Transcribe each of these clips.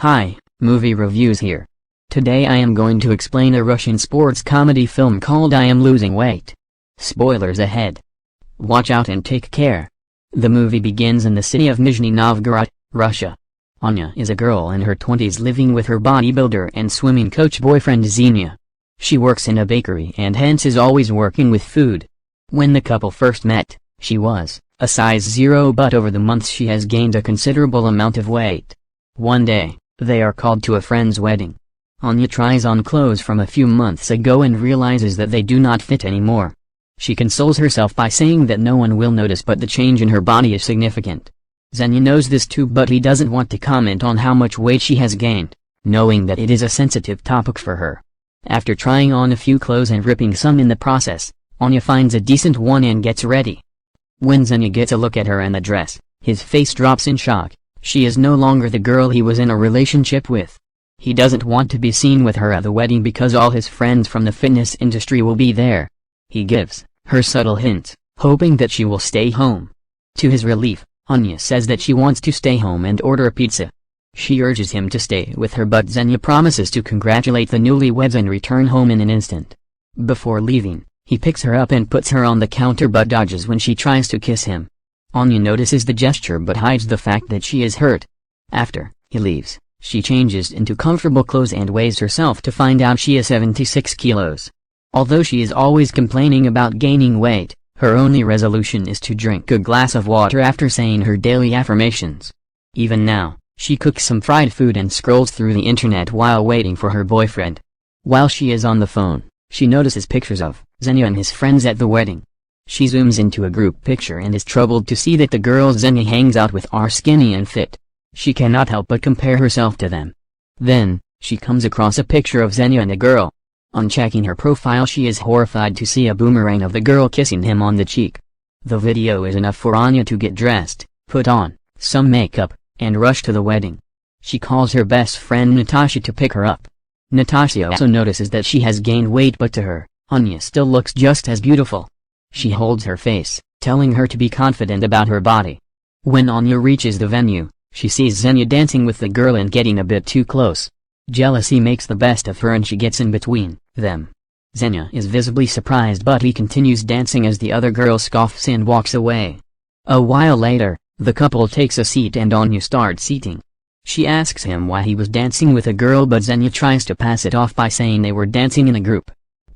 Hi, movie reviews here. Today I am going to explain a Russian sports comedy film called I Am Losing Weight. Spoilers ahead. Watch out and take care. The movie begins in the city of Nizhny Novgorod, Russia. Anya is a girl in her 20s living with her bodybuilder and swimming coach boyfriend Xenia. She works in a bakery and hence is always working with food. When the couple first met, she was a size 0, but over the months she has gained a considerable amount of weight. One day, they are called to a friend's wedding. Anya tries on clothes from a few months ago and realizes that they do not fit anymore. She consoles herself by saying that no one will notice, but the change in her body is significant. Xenia knows this too, but he doesn't want to comment on how much weight she has gained, knowing that it is a sensitive topic for her. After trying on a few clothes and ripping some in the process, Anya finds a decent one and gets ready. When Xenia gets a look at her and the dress, his face drops in shock. She is no longer the girl he was in a relationship with. He doesn't want to be seen with her at the wedding because all his friends from the fitness industry will be there. He gives her subtle hints, hoping that she will stay home. To his relief, Anya says that she wants to stay home and order a pizza. She urges him to stay with her, but Xenia promises to congratulate the newlyweds and return home in an instant. Before leaving, he picks her up and puts her on the counter but dodges when she tries to kiss him. Anya notices the gesture but hides the fact that she is hurt. After he leaves, she changes into comfortable clothes and weighs herself to find out she is 76 kilos. Although she is always complaining about gaining weight, her only resolution is to drink a glass of water after saying her daily affirmations. Even now, she cooks some fried food and scrolls through the internet while waiting for her boyfriend. While she is on the phone, she notices pictures of Xenia and his friends at the wedding. She zooms into a group picture and is troubled to see that the girls Xenia hangs out with are skinny and fit. She cannot help but compare herself to them. Then, she comes across a picture of Xenia and a girl. On checking her profile, she is horrified to see a boomerang of the girl kissing him on the cheek. The video is enough for Anya to get dressed, put on some makeup, and rush to the wedding. She calls her best friend Natasha to pick her up. Natasha also notices that she has gained weight, but to her, Anya still looks just as beautiful. She holds her face, telling her to be confident about her body. When Anya reaches the venue, she sees Xenia dancing with the girl and getting a bit too close. Jealousy makes the best of her and she gets in between them. Xenia is visibly surprised, but he continues dancing as the other girl scoffs and walks away. A while later, the couple takes a seat and Anya starts eating. She asks him why he was dancing with a girl, but Xenia tries to pass it off by saying they were dancing in a group.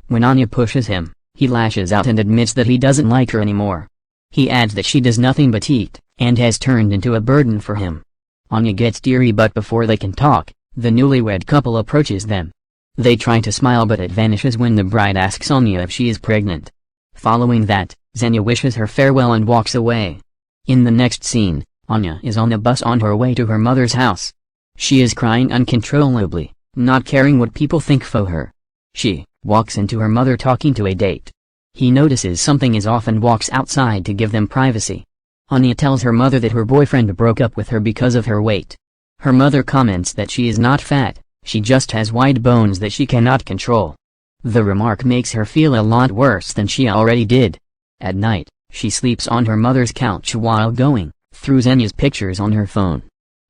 When Anya pushes him, he lashes out and admits that he doesn't like her anymore. He adds that she does nothing but eat, and has turned into a burden for him. Anya gets teary, but before they can talk, the newlywed couple approaches them. They try to smile, but it vanishes when the bride asks Anya if she is pregnant. Following that, Xenia wishes her farewell and walks away. In the next scene, Anya is on a bus on her way to her mother's house. She is crying uncontrollably, not caring what people think of her. She walks into her mother talking to a date. He notices something is off and walks outside to give them privacy. Anya tells her mother that her boyfriend broke up with her because of her weight. Her mother comments that she is not fat, she just has wide bones that she cannot control. The remark makes her feel a lot worse than she already did. At night, she sleeps on her mother's couch while going through Xenia's pictures on her phone.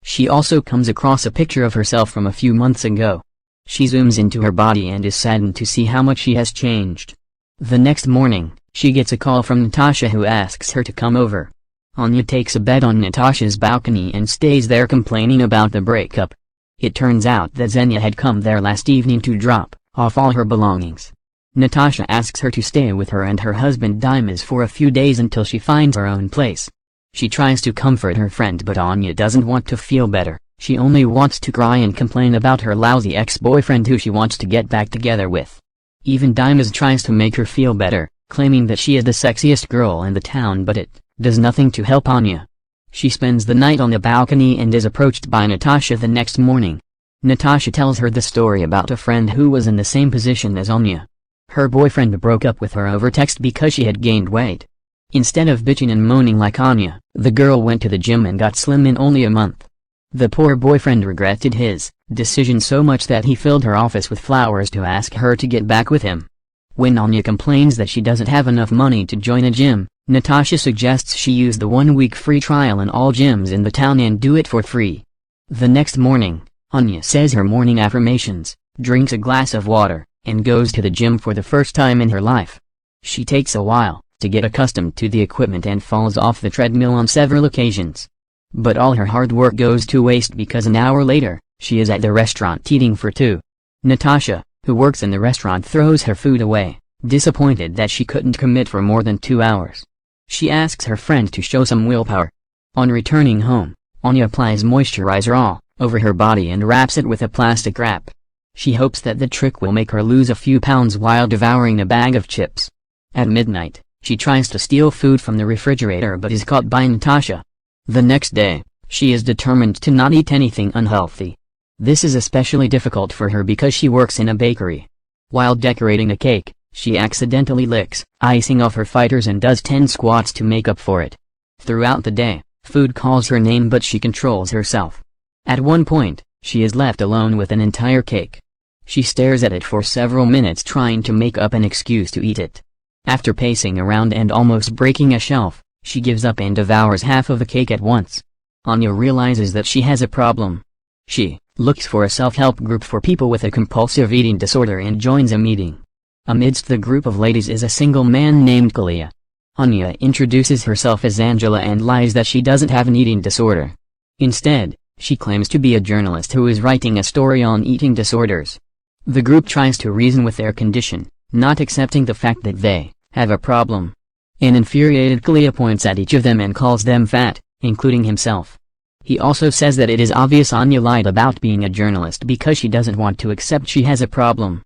She also comes across a picture of herself from a few months ago. She zooms into her body and is saddened to see how much she has changed. The next morning, she gets a call from Natasha who asks her to come over. Anya takes a bed on Natasha's balcony and stays there complaining about the breakup. It turns out that Xenia had come there last evening to drop off all her belongings. Natasha asks her to stay with her and her husband Dimas for a few days until she finds her own place. She tries to comfort her friend, but Anya doesn't want to feel better. She only wants to cry and complain about her lousy ex-boyfriend who she wants to get back together with. Even Dimas tries to make her feel better, claiming that she is the sexiest girl in the town, but it does nothing to help Anya. She spends the night on the balcony and is approached by Natasha the next morning. Natasha tells her the story about a friend who was in the same position as Anya. Her boyfriend broke up with her over text because she had gained weight. Instead of bitching and moaning like Anya, the girl went to the gym and got slim in only a month. The poor boyfriend regretted his decision so much that he filled her office with flowers to ask her to get back with him. When Anya complains that she doesn't have enough money to join a gym, Natasha suggests she use the 1-week free trial in all gyms in the town and do it for free. The next morning, Anya says her morning affirmations, drinks a glass of water, and goes to the gym for the first time in her life. She takes a while to get accustomed to the equipment and falls off the treadmill on several occasions. But all her hard work goes to waste because an hour later, she is at the restaurant eating for two. Natasha, who works in the restaurant, throws her food away, disappointed that she couldn't commit for more than 2 hours. She asks her friend to show some willpower. On returning home, Anya applies moisturizer all over her body and wraps it with a plastic wrap. She hopes that the trick will make her lose a few pounds while devouring a bag of chips. At midnight, she tries to steal food from the refrigerator but is caught by Natasha. The next day, she is determined to not eat anything unhealthy. This is especially difficult for her because she works in a bakery. While decorating a cake, she accidentally licks icing off her fighters and does 10 squats to make up for it. Throughout the day, food calls her name but she controls herself. At one point, she is left alone with an entire cake. She stares at it for several minutes trying to make up an excuse to eat it. After pacing around and almost breaking a shelf, she gives up and devours half of the cake at once. Anya realizes that she has a problem. She looks for a self-help group for people with a compulsive eating disorder and joins a meeting. Amidst the group of ladies is a single man named Kalia. Anya introduces herself as Angela and lies that she doesn't have an eating disorder. Instead, she claims to be a journalist who is writing a story on eating disorders. The group tries to reason with their condition, not accepting the fact that they have a problem. An infuriated Kalia points at each of them and calls them fat, including himself. He also says that it is obvious Anya lied about being a journalist because she doesn't want to accept she has a problem.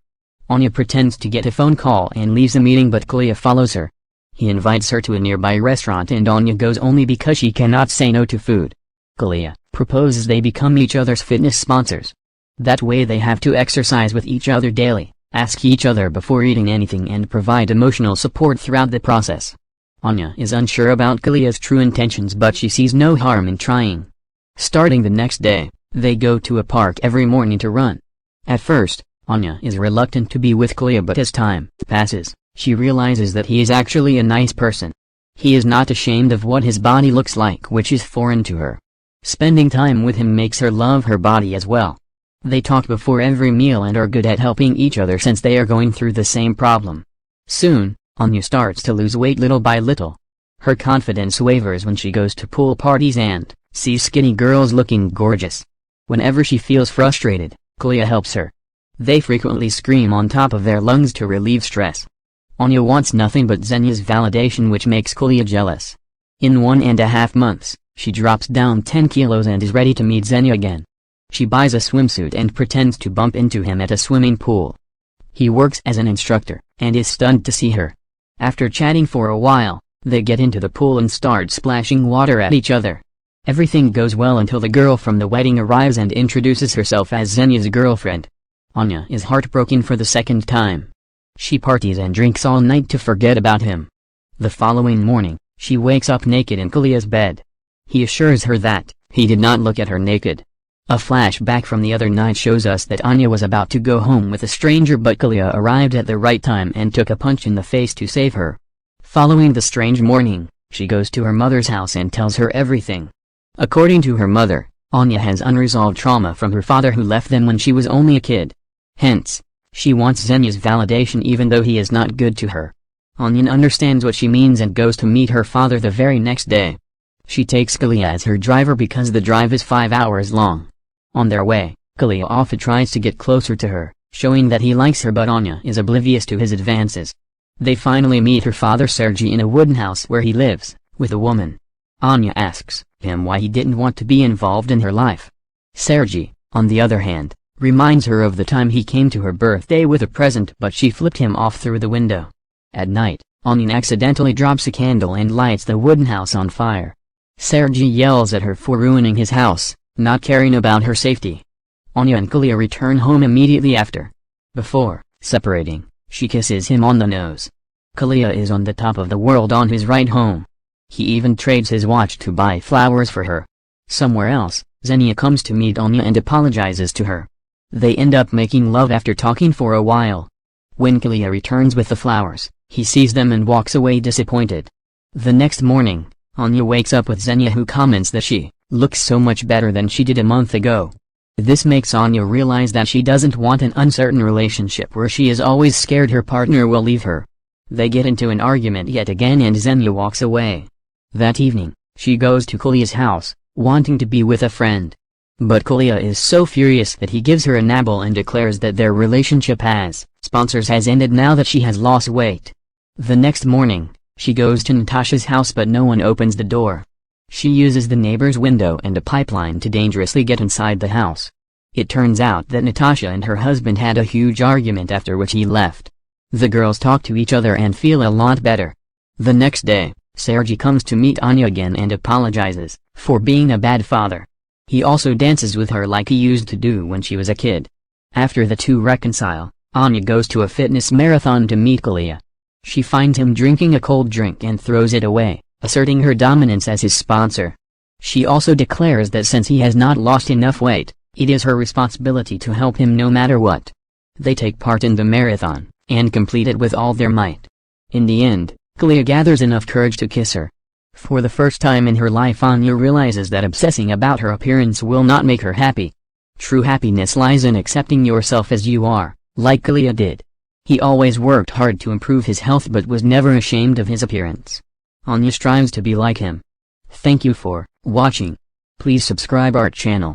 Anya pretends to get a phone call and leaves the meeting but Kalia follows her. He invites her to a nearby restaurant and Anya goes only because she cannot say no to food. Kalia proposes they become each other's fitness sponsors. That way they have to exercise with each other daily, ask each other before eating anything and provide emotional support throughout the process. Anya is unsure about Kalia's true intentions but she sees no harm in trying. Starting the next day, they go to a park every morning to run. At first, Anya is reluctant to be with Kalia but as time passes, she realizes that he is actually a nice person. He is not ashamed of what his body looks like, which is foreign to her. Spending time with him makes her love her body as well. They talk before every meal and are good at helping each other since they are going through the same problem. Soon, Anya starts to lose weight little by little. Her confidence wavers when she goes to pool parties and sees skinny girls looking gorgeous. Whenever she feels frustrated, Kalia helps her. They frequently scream on top of their lungs to relieve stress. Anya wants nothing but Xenia's validation, which makes Kalia jealous. In 1.5 months, she drops down 10 kilos and is ready to meet Xenia again. She buys a swimsuit and pretends to bump into him at a swimming pool. He works as an instructor, and is stunned to see her. After chatting for a while, they get into the pool and start splashing water at each other. Everything goes well until the girl from the wedding arrives and introduces herself as Xenia's girlfriend. Anya is heartbroken for the second time. She parties and drinks all night to forget about him. The following morning, she wakes up naked in Kalia's bed. He assures her that he did not look at her naked. A flashback from the other night shows us that Anya was about to go home with a stranger but Kalia arrived at the right time and took a punch in the face to save her. Following the strange morning, she goes to her mother's house and tells her everything. According to her mother, Anya has unresolved trauma from her father who left them when she was only a kid. Hence, she wants Xenia's validation even though he is not good to her. Anya understands what she means and goes to meet her father the very next day. She takes Kalia as her driver because the drive is 5 hours long. On their way, Kalia often tries to get closer to her, showing that he likes her but Anya is oblivious to his advances. They finally meet her father Sergey in a wooden house where he lives with a woman. Anya asks him why he didn't want to be involved in her life. Sergey, on the other hand, reminds her of the time he came to her birthday with a present but she flipped him off through the window. At night, Anya accidentally drops a candle and lights the wooden house on fire. Sergey yells at her for ruining his house, not caring about her safety. Anya and Kalia return home immediately after. Before separating, she kisses him on the nose. Kalia is on the top of the world on his ride home. He even trades his watch to buy flowers for her. Somewhere else, Xenia comes to meet Anya and apologizes to her. They end up making love after talking for a while. When Kalia returns with the flowers, he sees them and walks away disappointed. The next morning, Anya wakes up with Xenia who comments that she looks so much better than she did a month ago. This makes Anya realize that she doesn't want an uncertain relationship where she is always scared her partner will leave her. They get into an argument yet again and Xenia walks away. That evening, she goes to Kalia's house, wanting to be with a friend. But Kalia is so furious that he gives her a nabble and declares that their relationship has ended now that she has lost weight. The next morning, she goes to Natasha's house but no one opens the door. She uses the neighbor's window and a pipeline to dangerously get inside the house. It turns out that Natasha and her husband had a huge argument after which he left. The girls talk to each other and feel a lot better. The next day, Sergei comes to meet Anya again and apologizes for being a bad father. He also dances with her like he used to do when she was a kid. After the two reconcile, Anya goes to a fitness marathon to meet Kalia. She finds him drinking a cold drink and throws it away, asserting her dominance as his sponsor. She also declares that since he has not lost enough weight, it is her responsibility to help him no matter what. They take part in the marathon, and complete it with all their might. In the end, Kalia gathers enough courage to kiss her. For the first time in her life Anya realizes that obsessing about her appearance will not make her happy. True happiness lies in accepting yourself as you are, like Kalia did. He always worked hard to improve his health but was never ashamed of his appearance. Anya strives to be like him. Thank you for watching. Please subscribe our channel.